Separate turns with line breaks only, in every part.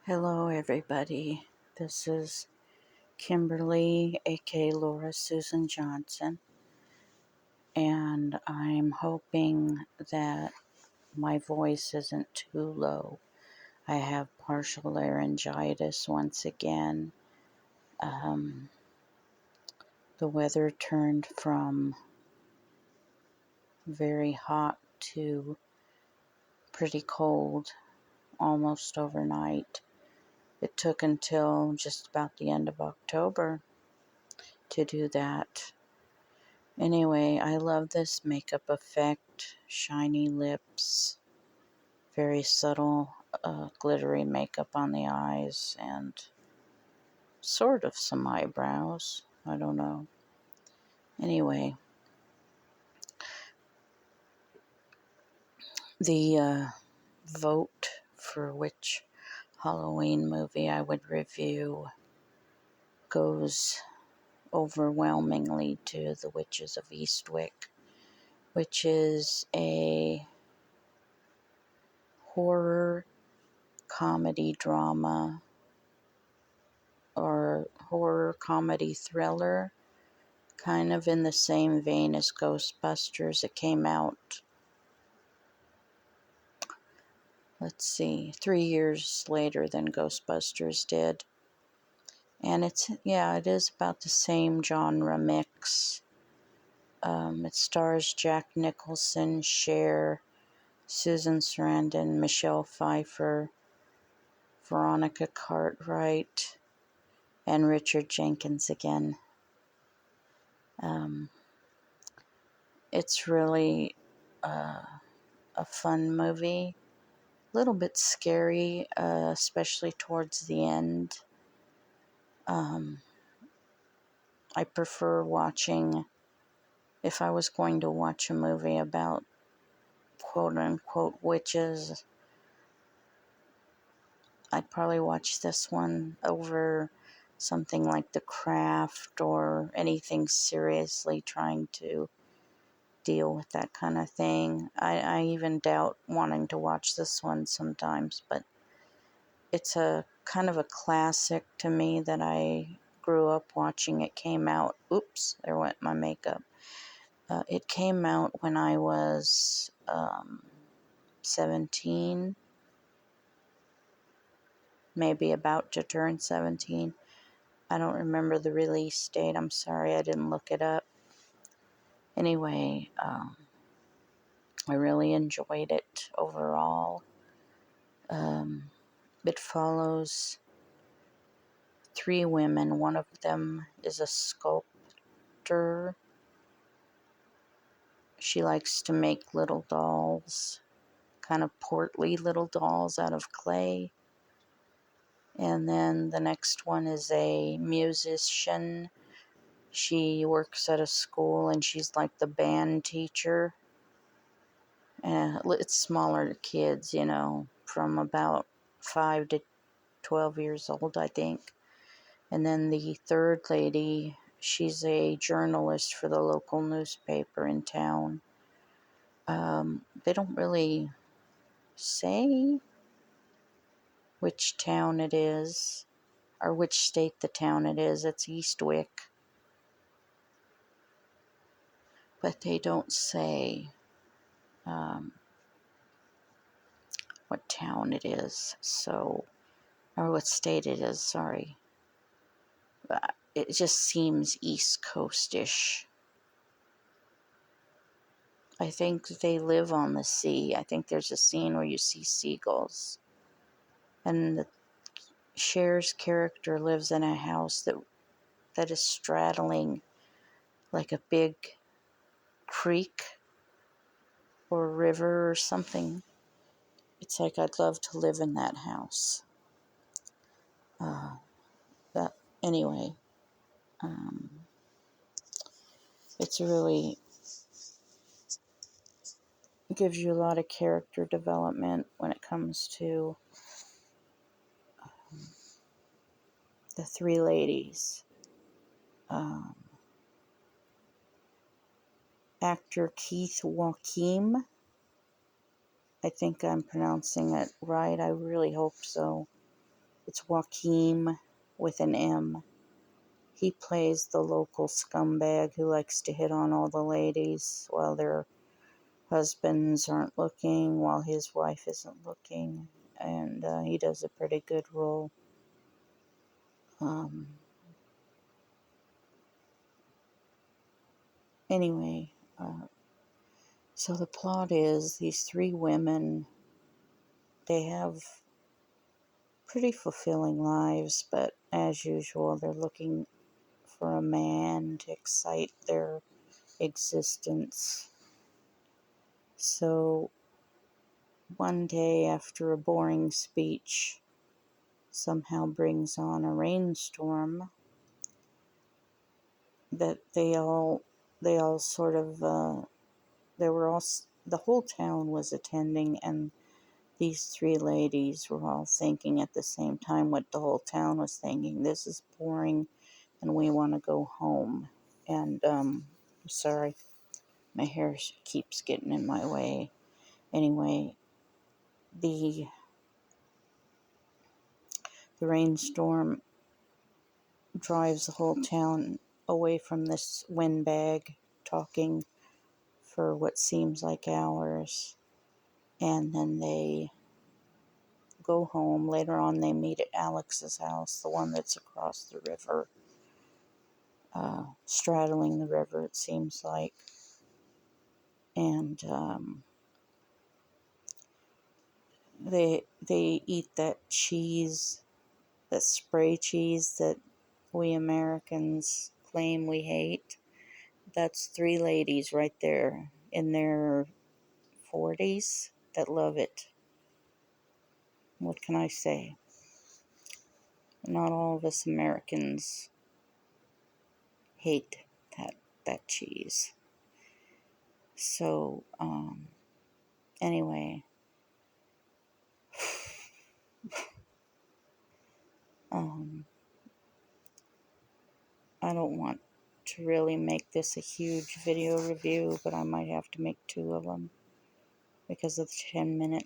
Hello everybody, this is Kimberly, aka Laura Susan Johnson, and I'm hoping that my voice isn't too low. I have partial laryngitis once again. The weather turned from very hot to pretty cold almost overnight. It took until just about the end of October to do that. Anyway, I love this makeup effect. Shiny lips, very subtle, glittery makeup on the eyes, and sort of some eyebrows. I don't know. Anyway, the vote for which Halloween movie I would review goes overwhelmingly to The Witches of Eastwick, which is a horror comedy drama or horror comedy thriller, kind of in the same vein as Ghostbusters. It came out, 3 years later than Ghostbusters did. And it is about the same genre mix. It stars Jack Nicholson, Cher, Susan Sarandon, Michelle Pfeiffer, Veronica Cartwright, and Richard Jenkins again. It's really a fun movie, a little bit scary, especially towards the end. I prefer watching, if I was going to watch a movie about quote-unquote witches, I'd probably watch this one over something like The Craft or anything seriously trying to deal with that kind of thing. I even doubt wanting to watch this one sometimes, but it's a kind of a classic to me that I grew up watching. It came out, oops, there went my makeup. It came out when I was 17, maybe about to turn 17. I don't remember the release date. I'm sorry, I didn't look it up. Anyway, I really enjoyed it overall. It follows 3 women. One of them is a sculptor. She likes to make little dolls, kind of portly little dolls out of clay. And then the next one is a musician. She works at a school and she's like the band teacher. It's smaller kids, from about 5 to 12 years old, I think. And then the third lady, she's a journalist for the local newspaper in town. They don't really say which town it is or which state the town it is. It's Eastwick. But they don't say what town it is, or what state it is, sorry. It just seems East Coast-ish. I think they live on the sea. I think there's a scene where you see seagulls. And Cher's character lives in a house that is straddling like a big creek or river or something. It's like I'd love to live in that house. But anyway, it's really gives you a lot of character development when it comes to the 3 ladies. Actor Keith Joachim, I think I'm pronouncing it right. I really hope so. It's Joaquin with an M. He plays the local scumbag who likes to hit on all the ladies while their husbands aren't looking, while his wife isn't looking. And he does a pretty good role. Anyway, so the plot is these three women, they have pretty fulfilling lives, but as usual, they're looking for a man to excite their existence. So one day, after a boring speech somehow brings on a rainstorm, that they all sort of they were all the whole town was attending, and these three ladies were all thinking at the same time what the whole town was thinking: this is boring and we want to go home. And sorry, my hair keeps getting in my way. Anyway, the rainstorm drives the whole town away from this windbag talking for what seems like hours, and then they go home. Later on, they meet at Alex's house, the one that's across the river, straddling the river, it seems like. And they eat that cheese, that spray cheese that we Americans claim we hate. That's three ladies right there in their 40s that love it. What can I say? Not all of us Americans hate that cheese. So, anyway, I don't want to really make this a huge video review, but I might have to make 2 of them because of the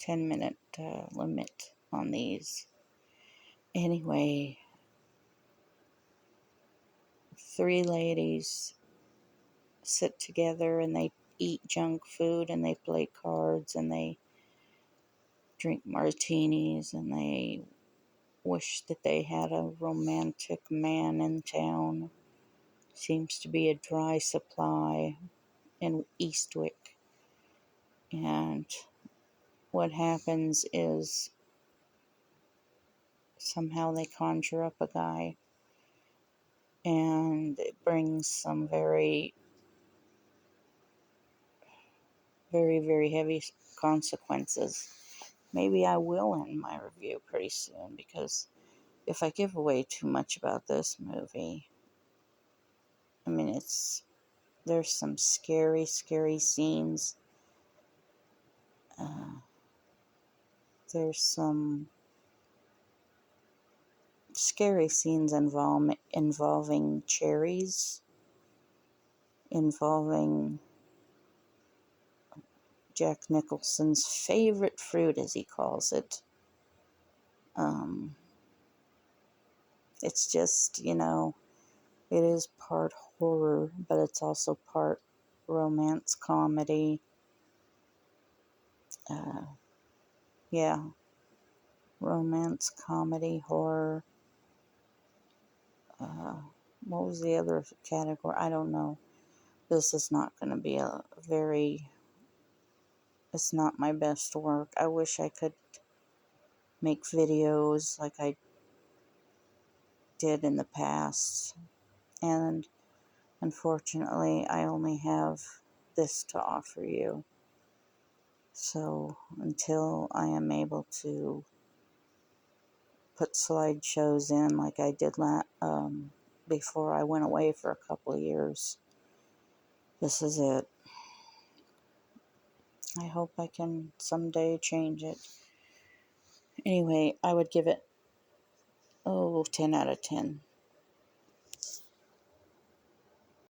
10-minute limit on these. Anyway, 3 ladies sit together and they eat junk food and they play cards and they drink martinis and they wish that they had a romantic man in town. Seems to be a dry supply in Eastwick. And what happens is somehow they conjure up a guy, and it brings some very, very, very heavy consequences. Maybe I will end my review pretty soon, because if I give away too much about this movie, I mean, there's some scary, scary scenes. There's some scary scenes involving cherries, involving Jack Nicholson's favorite fruit, as he calls it. It's just, it is part horror, but it's also part romance comedy. Yeah, romance comedy, horror. What was the other category? I don't know. This is not going to be it's not my best work. I wish I could make videos like I did in the past. And unfortunately, I only have this to offer you. So until I am able to put slideshows in like I did before I went away for a couple of years, this is it. I hope I can someday change it. Anyway, I would give it 10 out of 10.